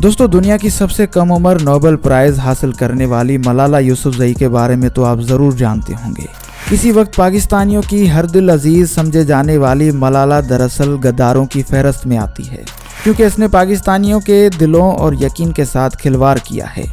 दोस्तों, दुनिया की सबसे कम उम्र नोबेल प्राइज़ हासिल करने वाली मलाला यूसुफजई के बारे में तो आप ज़रूर जानते होंगे। किसी वक्त पाकिस्तानियों की हर दिल अजीज़ समझे जाने वाली मलाला दरअसल गद्दारों की फहरस्त में आती है, क्योंकि इसने पाकिस्तानियों के दिलों और यकीन के साथ खिलवाड़ किया है।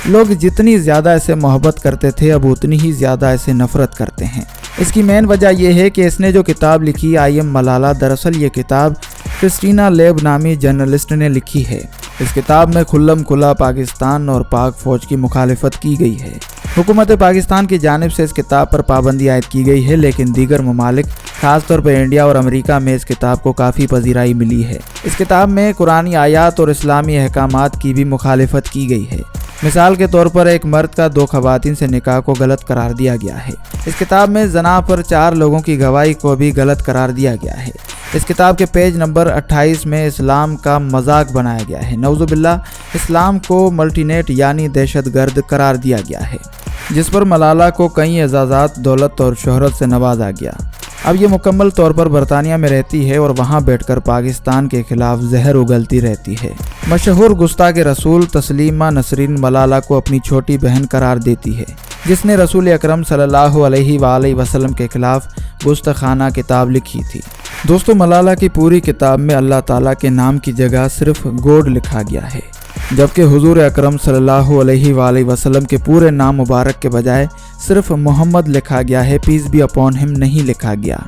लोग जितनी ज़्यादा इसे मोहब्बत करते थे, अब उतनी ही ज़्यादा इसे नफ़रत करते हैं। इसकी मेन वजह यह है कि इसने जो किताब लिखी आई एम मलाला, दरअसल ये किताब क्रिस्टीना लेब नामी जर्नलिस्ट ने लिखी है। इस किताब में खुल्लम खुला पाकिस्तान और पाक फ़ौज की मुखालिफत की गई है। हुकूमत पाकिस्तान की जानिब से इस किताब पर पाबंदी आयद की गई है, लेकिन दीगर ममालिक खासतौर पर इंडिया और अमेरिका में इस किताब को काफ़ी पजीराई मिली है। इस किताब में कुरानी आयात और इस्लामी अहकामात की भी मुखालिफत की गई है। मिसाल के तौर पर एक मर्द का 2 खवातीन से निकाह को गलत करार दिया गया है। इस किताब में जना पर 4 लोगों की गवाही को भी गलत करार दिया गया है। इस किताब के पेज नंबर 28 में इस्लाम का मजाक बनाया गया है। नऊजुबिल्लाह, इस्लाम को मल्टीनेट यानी दहशतगर्द करार दिया गया है, जिस पर मलाला को कई एजाज़ात, दौलत और शोहरत से नवाजा गया। अब ये मुकम्मल तौर पर बरतानिया में रहती है और वहाँ बैठकर पाकिस्तान के खिलाफ जहर उगलती रहती है। मशहूर गुस्ताख़ रसूल तस्लीमा नसरीन मलाला को अपनी छोटी बहन करार देती है, जिसने रसूल अकरम सल्लल्लाहु अलैहि वसल्लम के खिलाफ गुस्ताखाना किताब लिखी थी। दोस्तों, मलाला की पूरी किताब में अल्लाह ताला के नाम की जगह सिर्फ गॉड लिखा गया है, जबकि हुजूर अकरम सल्लल्लाहु अलैहि वसल्लम के पूरे नाम मुबारक के बजाय सिर्फ मोहम्मद लिखा गया है, पीस बी अपॉन हिम नहीं लिखा गया।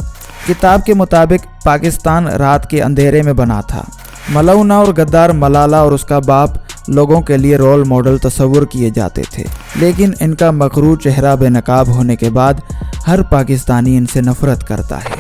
किताब के मुताबिक पाकिस्तान रात के अंधेरे में बना था। मलऊना और गद्दार मलाला और उसका बाप लोगों के लिए रोल मॉडल तस्वुर किए जाते थे, लेकिन इनका मकरू चेहरा बेनकाब होने के बाद हर पाकिस्तानी इनसे नफरत करता है।